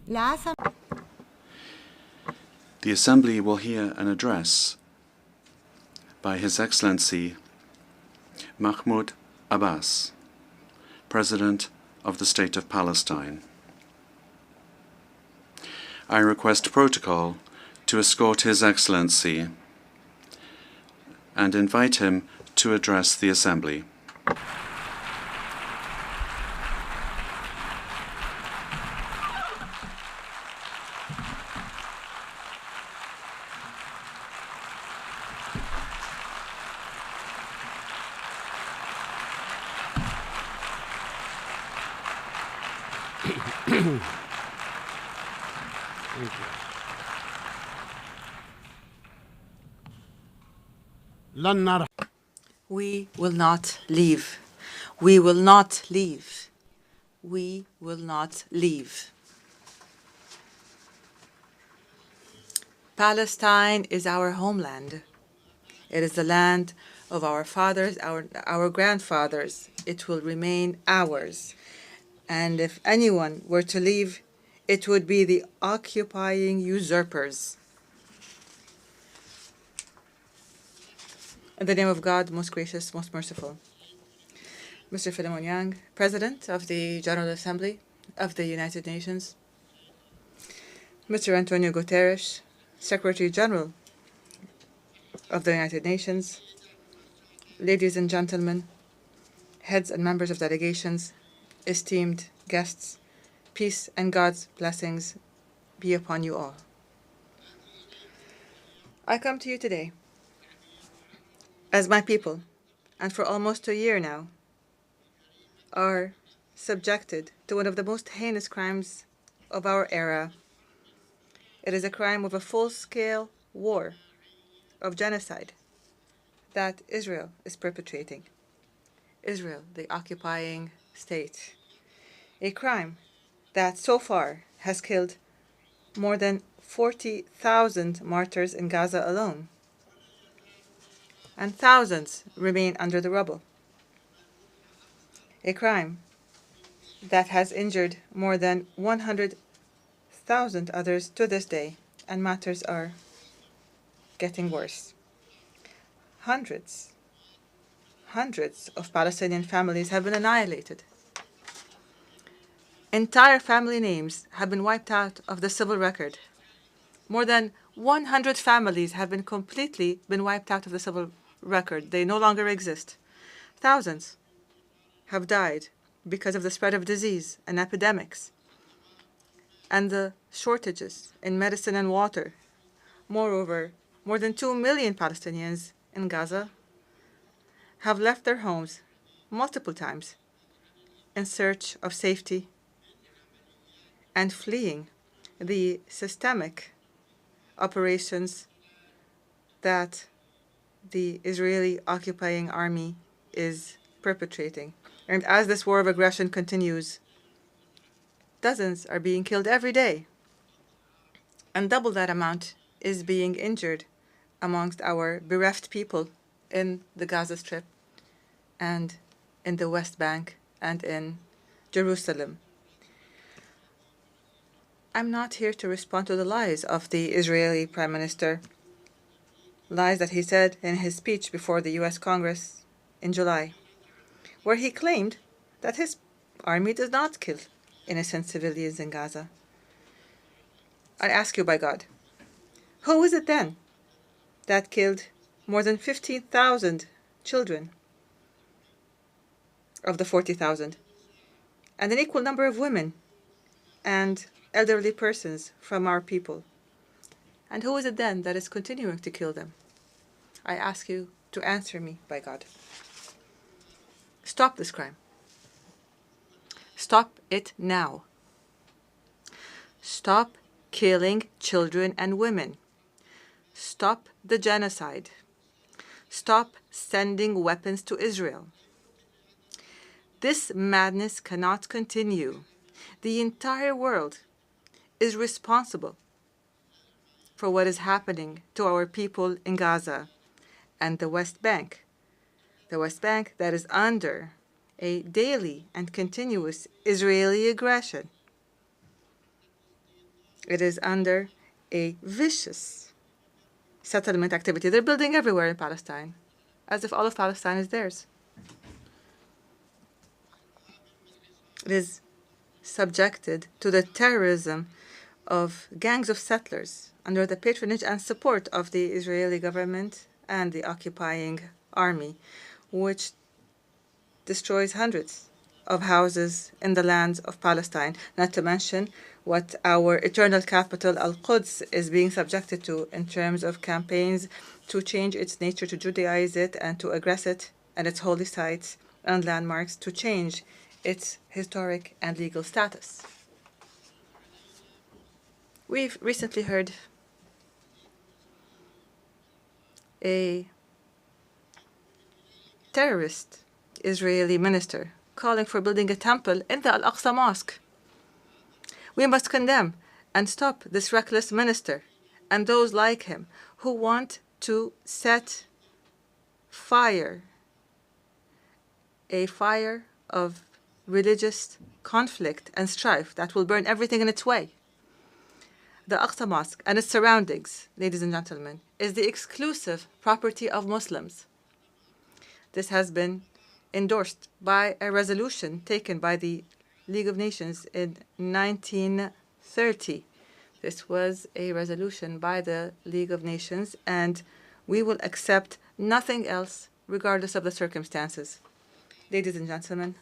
The Assembly will hear an address by His Excellency Mahmoud Abbas, President of the State of Palestine. I request protocol to escort His Excellency and invite him to address the Assembly. We will not leave. We will not leave. We will not leave. Palestine is our homeland. It is the land of our fathers, our grandfathers. It will remain ours. And if anyone were to leave, it would be the occupying usurpers. In the name of God, most gracious, most merciful. Mr. Philemon Yang, President of the General Assembly of the United Nations. Mr. Antonio Guterres, Secretary General of the United Nations. Ladies and gentlemen, heads and members of delegations, esteemed guests, peace and God's blessings be upon you all. I come to you today as my people, and for almost a year now, are subjected to one of the most heinous crimes of our era. It is a crime of a full-scale war, of genocide, that Israel is perpetrating. Israel, the occupying state. A crime that so far has killed more than 40,000 martyrs in Gaza alone, and thousands remain under the rubble. A crime that has injured more than 100,000 others to this day, and matters are getting worse. Hundreds of Palestinian families have been annihilated. Entire family names have been wiped out of the civil record. More than 100 families have been completely wiped out of the civil record. They no longer exist. Thousands have died because of the spread of disease and epidemics and the shortages in medicine and water. Moreover, more than 2 million Palestinians in Gaza have left their homes multiple times in search of safety and fleeing the systemic operations that the Israeli occupying army is perpetrating. And as this war of aggression continues, dozens are being killed every day, and double that amount is being injured amongst our bereft people in the Gaza Strip and in the West Bank and in Jerusalem. I'm not here to respond to the lies of the Israeli Prime Minister, lies that he said in his speech before the U.S. Congress in July, where he claimed that his army does not kill innocent civilians in Gaza. I ask you by God, who is it then that killed more than 15,000 children of the 40,000, and an equal number of women and elderly persons from our people? And who is it then that is continuing to kill them? I ask you to answer me by God. Stop this crime. Stop it now. Stop killing children and women. Stop the genocide. Stop sending weapons to Israel. This madness cannot continue. The entire world is responsible for what is happening to our people in Gaza and the West Bank. The West Bank that is under a daily and continuous Israeli aggression. It is under a vicious settlement activity. They're building everywhere in Palestine, as if all of Palestine is theirs. It is subjected to the terrorism of gangs of settlers under the patronage and support of the Israeli government and the occupying army, which destroys hundreds of houses in the lands of Palestine, not to mention what our eternal capital, Al-Quds, is being subjected to in terms of campaigns to change its nature, to Judaize it, and to aggress it and its holy sites and landmarks, to change its historic and legal status. We've recently heard a terrorist Israeli minister calling for building a temple in the Al-Aqsa Mosque. We must condemn and stop this reckless minister and those like him who want to set fire, a fire of religious conflict and strife that will burn everything in its way. The Aqsa Mosque and its surroundings, ladies and gentlemen, is the exclusive property of Muslims. This has been endorsed by a resolution taken by the League of Nations in 1930. This was a resolution by the League of Nations, and we will accept nothing else regardless of the circumstances. Ladies and gentlemen,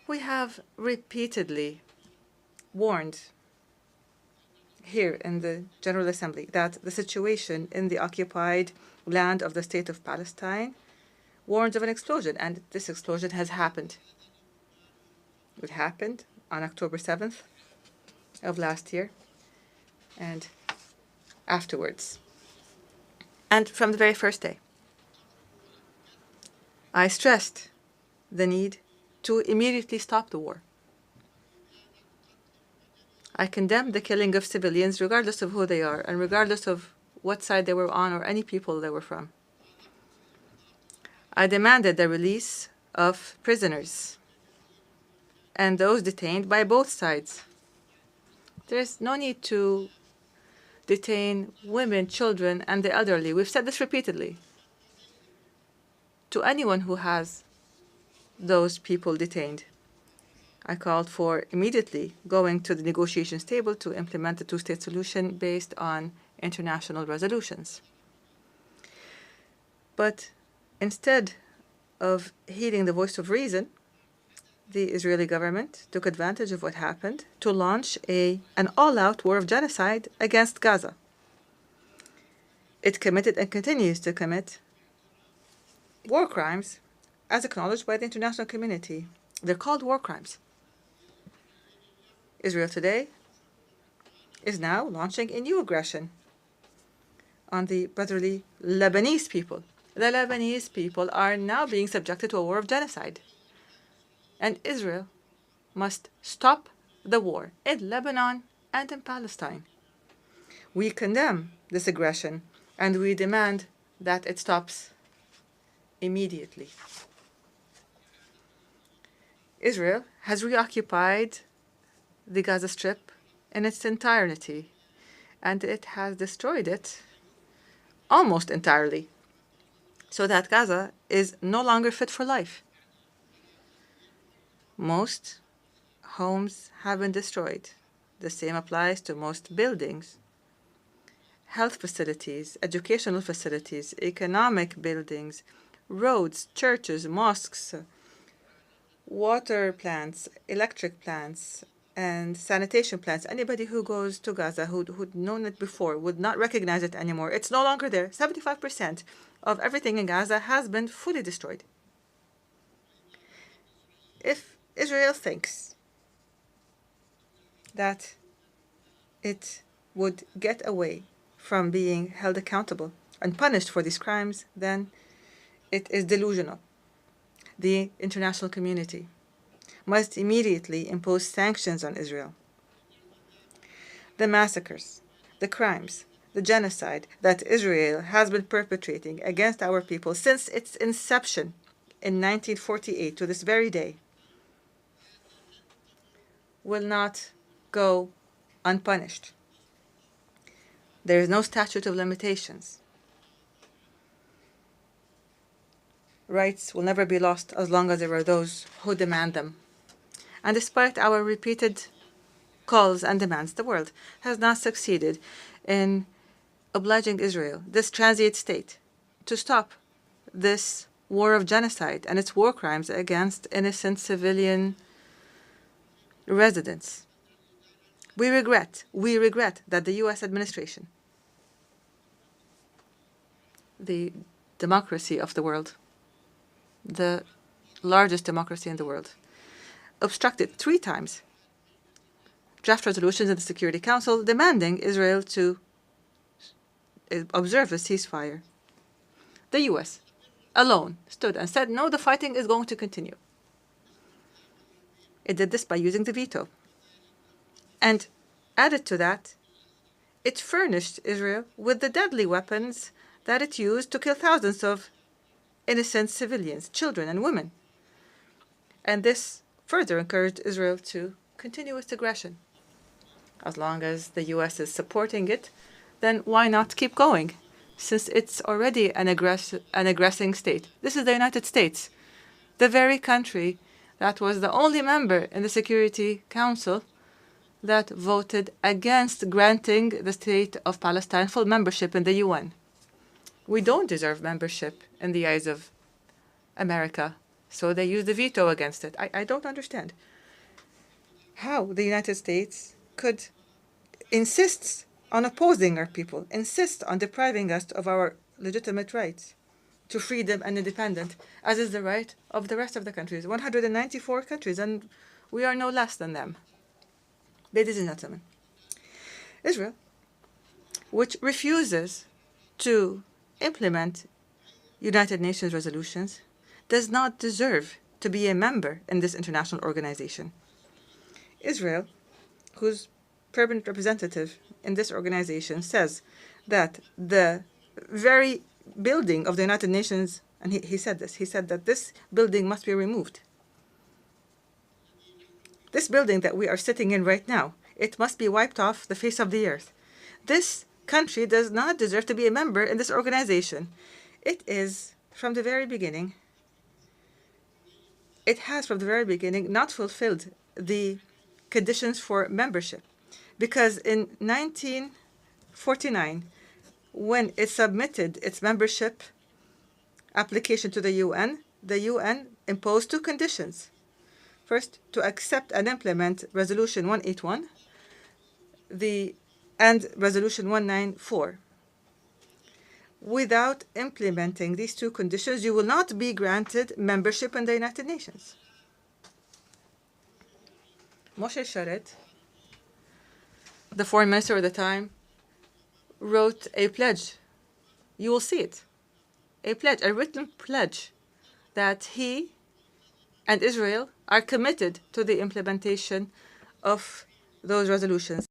we have repeatedly warned here in the General Assembly that the situation in the occupied land of the State of Palestine warns of an explosion, and this explosion has happened. It happened on October 7th of last year and afterwards. And from the very first day, I stressed the need to immediately stop the war. I condemned the killing of civilians regardless of who they are and regardless of what side they were on or any people they were from. I demanded the release of prisoners and those detained by both sides. There's no need to detain women, children, and the elderly. We've said this repeatedly. To anyone who has those people detained, I called for immediately going to the negotiations table to implement the two-state solution based on international resolutions. But instead of heeding the voice of reason, the Israeli government took advantage of what happened to launch an all-out war of genocide against Gaza. It committed and continues to commit war crimes as acknowledged by the international community. They're called war crimes. Israel today is now launching a new aggression on the brotherly Lebanese people. The Lebanese people are now being subjected to a war of genocide. And Israel must stop the war in Lebanon and in Palestine. We condemn this aggression and we demand that it stops immediately. Israel has reoccupied the Gaza Strip in its entirety, and it has destroyed it almost entirely, so that Gaza is no longer fit for life. Most homes have been destroyed. The same applies to most buildings, health facilities, educational facilities, economic buildings, roads, churches, mosques, water plants, electric plants, and sanitation plants. Anybody who goes to Gaza who'd known it before would not recognize it anymore. It's no longer there. 75% of everything in Gaza has been fully destroyed. If Israel thinks that it would get away from being held accountable and punished for these crimes, then it is delusional. The international community must immediately impose sanctions on Israel. The massacres, the crimes, the genocide that Israel has been perpetrating against our people since its inception in 1948 to this very day will not go unpunished. There is no statute of limitations. Rights will never be lost as long as there are those who demand them. And despite our repeated calls and demands, the world has not succeeded in obliging Israel, this transient state, to stop this war of genocide and its war crimes against innocent civilian residents. We regret that the U.S. administration, the democracy of the world, the largest democracy in the world, obstructed 3 times draft resolutions in the Security Council demanding Israel to observe a ceasefire. The U.S. alone stood and said, no, the fighting is going to continue. It did this by using the veto. And added to that, it furnished Israel with the deadly weapons that it used to kill thousands of innocent civilians, children and women. And this further encouraged Israel to continue its aggression. As long as the U.S. is supporting it, then why not keep going, since it's already an aggressing state? This is the United States, the very country that was the only member in the Security Council that voted against granting the State of Palestine full membership in the UN. We don't deserve membership in the eyes of America, so they used the veto against it. I don't understand how the United States could insist on opposing our people, insist on depriving us of our legitimate rights to freedom and independence, as is the right of the rest of the countries, 194 countries, and we are no less than them. Ladies and gentlemen, Israel, which refuses to implement United Nations resolutions, does not deserve to be a member in this international organization. Israel, whose permanent representative in this organization says that the very building of the United Nations, and he said that this building must be removed. This building that we are sitting in right now, it must be wiped off the face of the earth. This country does not deserve to be a member in this organization. It is, from the very beginning, it has from the very beginning not fulfilled the conditions for membership. Because in 1949, when it submitted its membership application to the UN imposed 2 conditions. First, to accept and implement Resolution 181 and Resolution 194. Without implementing these 2 conditions, you will not be granted membership in the United Nations. Moshe Sharet, the foreign minister at the time, wrote a pledge. You will see it. A pledge, a written pledge, that he and Israel are committed to the implementation of those resolutions.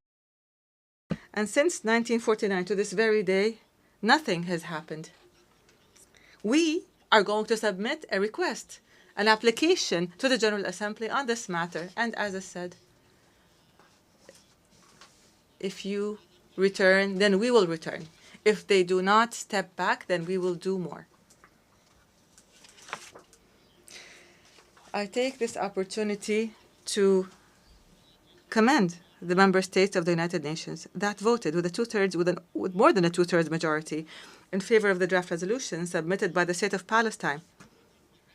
And since 1949 to this very day, nothing has happened. We are going to submit a request, an application to the General Assembly on this matter. And as I said, if you return, then we will return. If they do not step back, then we will do more. I take this opportunity to commend the member states of the United Nations that voted with more than a two-thirds majority in favor of the draft resolution submitted by the State of Palestine,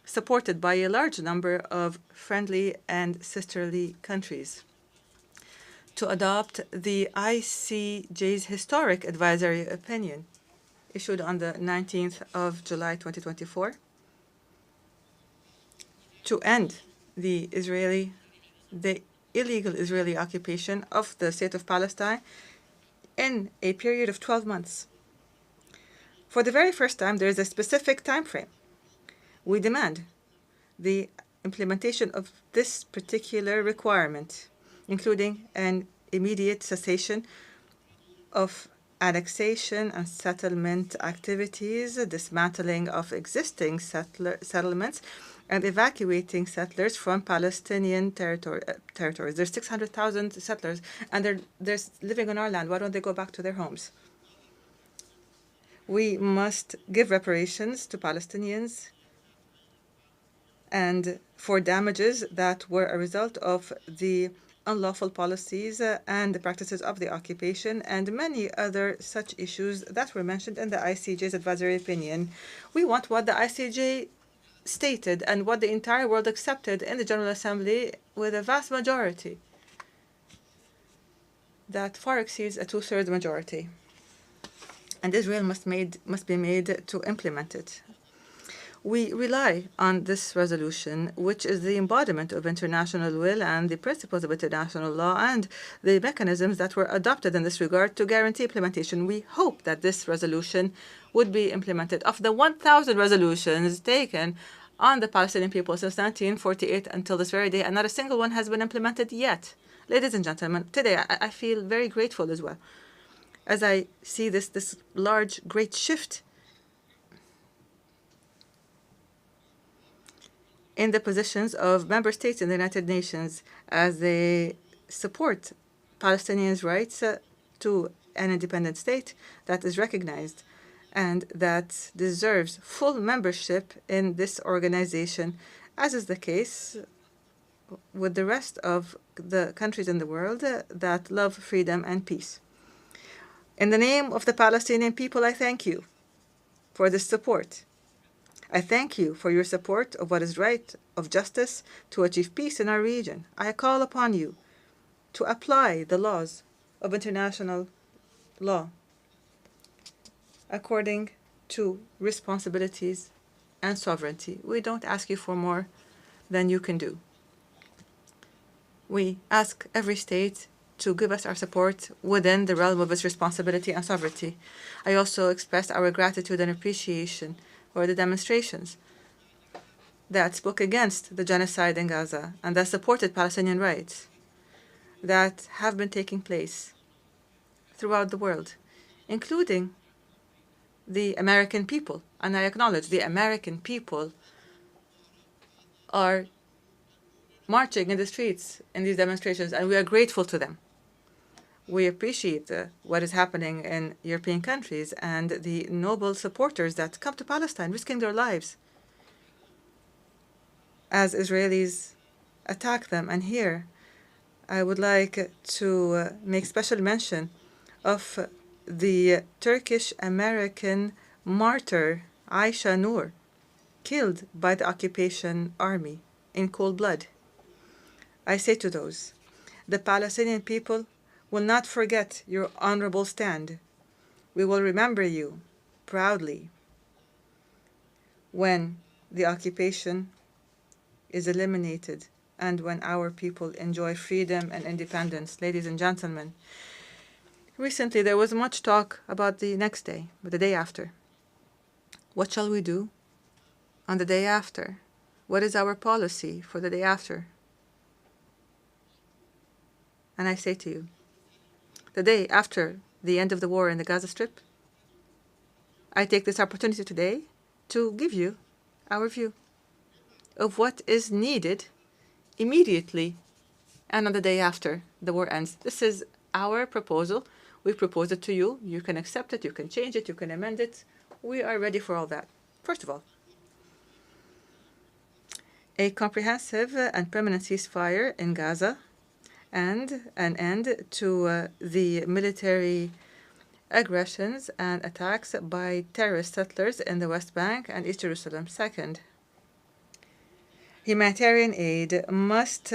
supported by a large number of friendly and sisterly countries, to adopt the ICJ's historic advisory opinion issued on the 19th of July 2024 to end the illegal Israeli occupation of the State of Palestine in a period of 12 months. For the very first time, there is a specific time frame. We demand the implementation of this particular requirement, including an immediate cessation of annexation and settlement activities, dismantling of existing settlements, and evacuating settlers from Palestinian territories. There's 600,000 settlers, and they're living on our land. Why don't they go back to their homes? We must give reparations to Palestinians and for damages that were a result of the unlawful policies and the practices of the occupation, and many other such issues that were mentioned in the ICJ's advisory opinion. We want what the ICJ stated and what the entire world accepted in the General Assembly with a vast majority that far exceeds a two-thirds majority. And Israel must be made to implement it. We rely on this resolution, which is the embodiment of international will and the principles of international law and the mechanisms that were adopted in this regard to guarantee implementation. We hope that this resolution would be implemented. Of the 1,000 resolutions taken on the Palestinian people since 1948 until this very day, and not a single one has been implemented yet. Ladies and gentlemen, today I feel very grateful as well, as I see this large, great shift in the positions of member states in the United Nations as they support Palestinians' rights to an independent state that is recognized and that deserves full membership in this organization, as is the case with the rest of the countries in the world that love freedom and peace. In the name of the Palestinian people, I thank you for this support. I thank you for your support of what is right, of justice, to achieve peace in our region. I call upon you to apply the laws of international law according to responsibilities and sovereignty. We don't ask you for more than you can do. We ask every state to give us our support within the realm of its responsibility and sovereignty. I also express our gratitude and appreciation for the demonstrations that spoke against the genocide in Gaza and that supported Palestinian rights that have been taking place throughout the world, including the American people. And I acknowledge the American people are marching in the streets in these demonstrations, and we are grateful to them. We appreciate what is happening in European countries and the noble supporters that come to Palestine, risking their lives as Israelis attack them. And here, I would like to make special mention of the Turkish-American martyr Aisha Noor, killed by the occupation army in cold blood. I say to those, the Palestinian people will not forget your honorable stand. We will remember you proudly when the occupation is eliminated and when our people enjoy freedom and independence. Ladies and gentlemen, recently there was much talk about the next day, but the day after. What shall we do on the day after? What is our policy for the day after? And I say to you, the day after the end of the war in the Gaza Strip, I take this opportunity today to give you our view of what is needed immediately and on the day after the war ends. This is our proposal. We propose it to you. You can accept it, you can change it, you can amend it. We are ready for all that. First of all, a comprehensive and permanent ceasefire in Gaza and an end to the military aggressions and attacks by terrorist settlers in the West Bank and East Jerusalem. Second, humanitarian aid must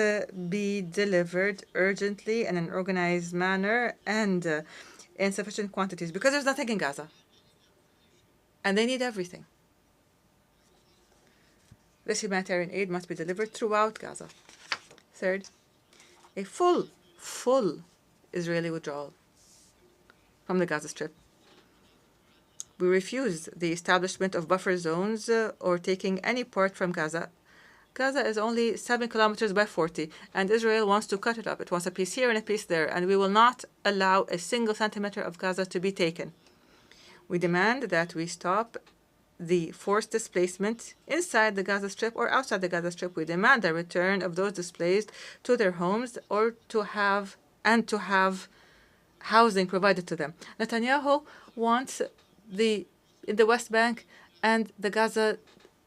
be delivered urgently in an organized manner and in sufficient quantities, because there's nothing in Gaza, and they need everything. This humanitarian aid must be delivered throughout Gaza. Third, a full Israeli withdrawal from the Gaza Strip. We refuse the establishment of buffer zones or taking any part from Gaza. Gaza is only 7 kilometers by 40, and Israel wants to cut it up. It wants a piece here and a piece there, and we will not allow a single centimeter of Gaza to be taken. We demand that we stop the forced displacement inside the Gaza Strip or outside the Gaza Strip. We demand the return of those displaced to their homes or to have housing provided to them. Netanyahu wants in the West Bank and the Gaza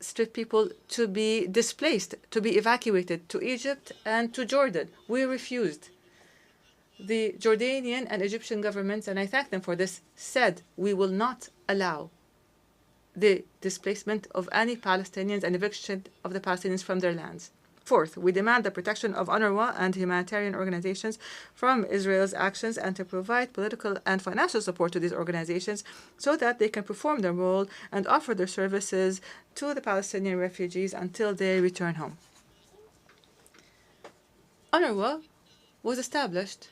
Strip people to be displaced, to be evacuated to Egypt and to Jordan. We refused. The Jordanian and Egyptian governments, and I thank them for this, said we will not allow the displacement of any Palestinians and eviction of the Palestinians from their lands. Fourth, we demand the protection of UNRWA and humanitarian organizations from Israel's actions and to provide political and financial support to these organizations so that they can perform their role and offer their services to the Palestinian refugees until they return home. UNRWA was established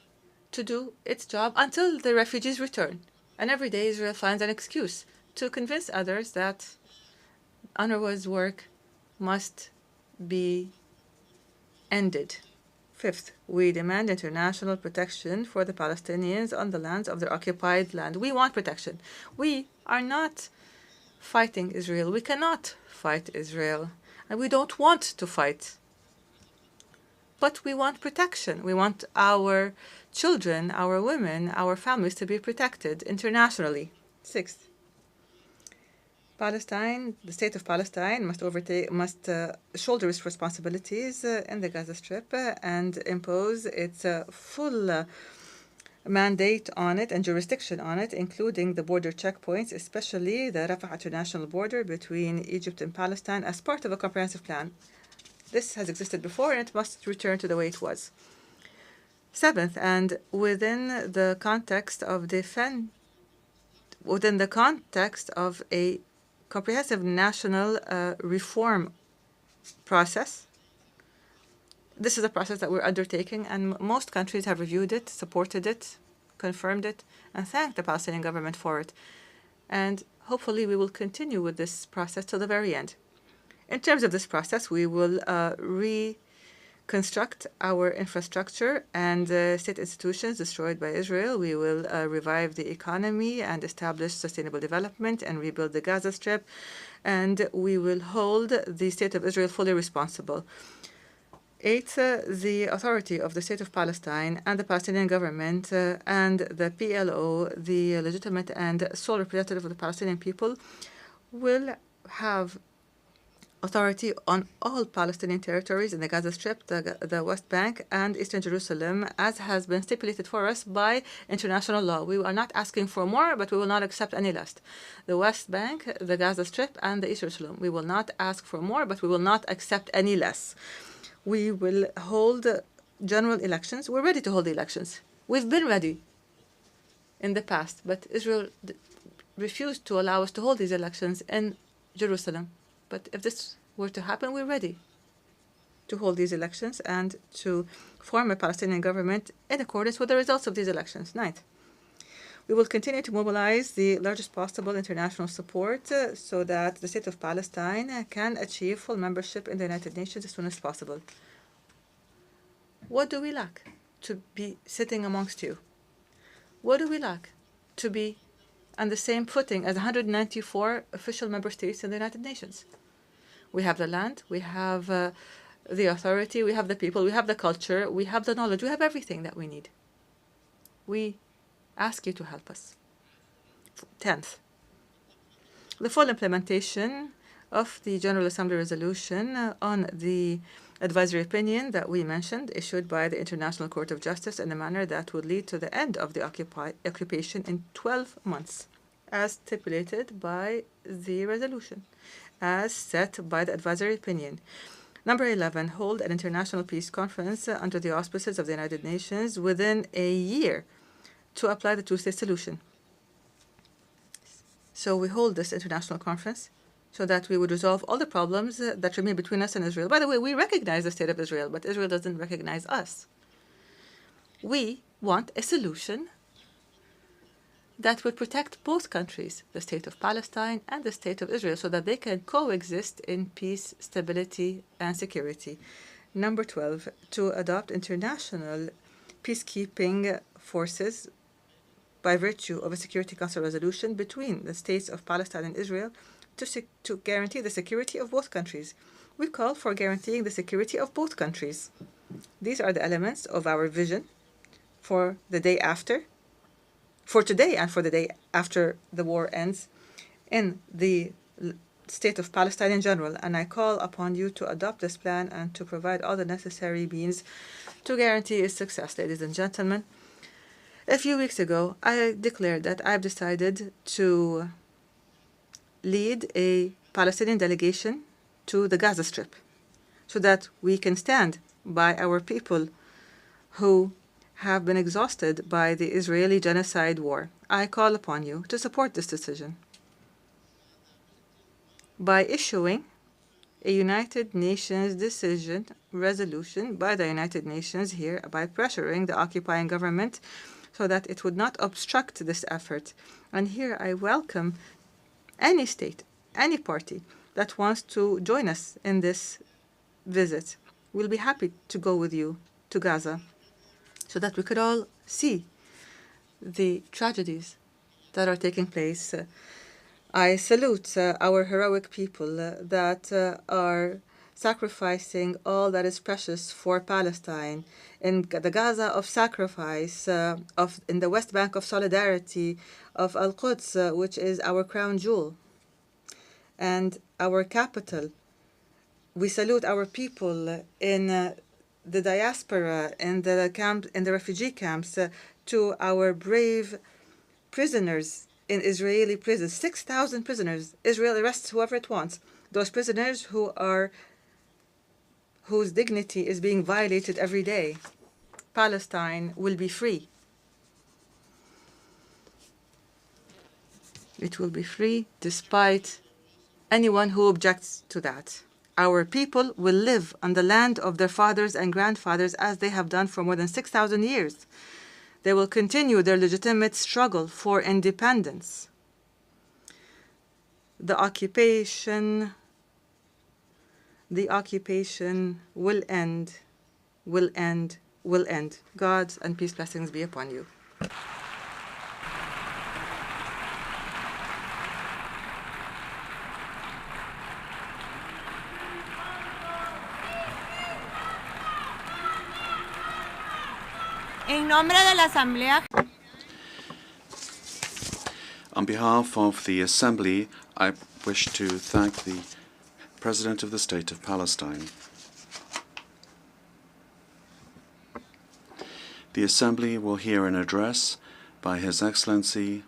to do its job until the refugees return. And every day Israel finds an excuse to convince others that UNRWA's work must be ended. Fifth, we demand international protection for the Palestinians on the lands of their occupied land. We want protection. We are not fighting Israel. We cannot fight Israel. And we don't want to fight. But we want protection. We want our children, our women, our families to be protected internationally. Sixth, Palestine, the State of Palestine must shoulder its responsibilities in the Gaza Strip and impose its full mandate on it and jurisdiction on it, including the border checkpoints, especially the Rafah international border between Egypt and Palestine, as part of a comprehensive plan. This has existed before and it must return to the way it was. Seventh, and within the context of a comprehensive national reform process. This is a process that we're undertaking, and most countries have reviewed it, supported it, confirmed it, and thanked the Palestinian government for it. And hopefully we will continue with this process till the very end. In terms of this process, we will reconstruct our infrastructure and state institutions destroyed by Israel. We will revive the economy and establish sustainable development and rebuild the Gaza Strip. And we will hold the State of Israel fully responsible. Eighth, the authority of the State of Palestine and the Palestinian government and the PLO, the legitimate and sole representative of the Palestinian people, will have authority on all Palestinian territories in the Gaza Strip, the West Bank, and Eastern Jerusalem, as has been stipulated for us by international law. We are not asking for more, but we will not accept any less. The West Bank, the Gaza Strip, and the Eastern Jerusalem. We will not ask for more, but we will not accept any less. We will hold general elections. We're ready to hold the elections. We've been ready in the past, but Israel refused to allow us to hold these elections in Jerusalem. But if this were to happen, we're ready to hold these elections and to form a Palestinian government in accordance with the results of these elections. Ninth, we will continue to mobilize the largest possible international support so that the State of Palestine can achieve full membership in the United Nations as soon as possible. What do we lack to be sitting amongst you? What do we lack to be on the same footing as 194 official member states in the United Nations? We have the land, we have the authority, we have the people, we have the culture, we have the knowledge, we have everything that we need. We ask you to help us. 10th, the full implementation of the General Assembly resolution on the advisory opinion that we mentioned, issued by the International Court of Justice in a manner that would lead to the end of the occupation in 12 months, as stipulated by the resolution, as set by the advisory opinion. Number 11, hold an international peace conference under the auspices of the United Nations within a year to apply the two-state solution. So we hold this international conference so that we would resolve all the problems that remain between us and Israel. By the way, we recognize the State of Israel, but Israel doesn't recognize us. We want a solution that would protect both countries, the State of Palestine and the State of Israel, so that they can coexist in peace, stability, and security. Number 12, to adopt international peacekeeping forces by virtue of a Security Council resolution between the states of Palestine and Israel to guarantee the security of both countries. We call for guaranteeing the security of both countries. These are the elements of our vision for the day after, for today and for the day after the war ends, in the State of Palestine in general, and I call upon you to adopt this plan and to provide all the necessary means to guarantee its success. Ladies and gentlemen, a few weeks ago, I declared that I've decided to lead a Palestinian delegation to the Gaza Strip so that we can stand by our people who have been exhausted by the Israeli genocide war. I call upon you to support this decision by issuing a United Nations resolution by the United Nations here, by pressuring the occupying government so that it would not obstruct this effort. And here I welcome any state, any party that wants to join us in this visit. We'll be happy to go with you to Gaza so that we could all see the tragedies that are taking place. I salute our heroic people that are sacrificing all that is precious for Palestine in the Gaza of sacrifice, in the West Bank of solidarity, of Al-Quds, which is our crown jewel and our capital. We salute our people in the diaspora, in the refugee camps, to our brave prisoners in Israeli prisons. 6,000 prisoners. Israel arrests whoever it wants. Those prisoners whose dignity is being violated every day. Palestine will be free. It will be free despite anyone who objects to that. Our people will live on the land of their fathers and grandfathers as they have done for more than 6,000 years. They will continue their legitimate struggle for independence. The occupation will end, will end, will end. God's and peace blessings be upon you. En nombre de la Asamblea. On behalf of the Assembly, I wish to thank the President of the State of Palestine. The Assembly will hear an address by His Excellency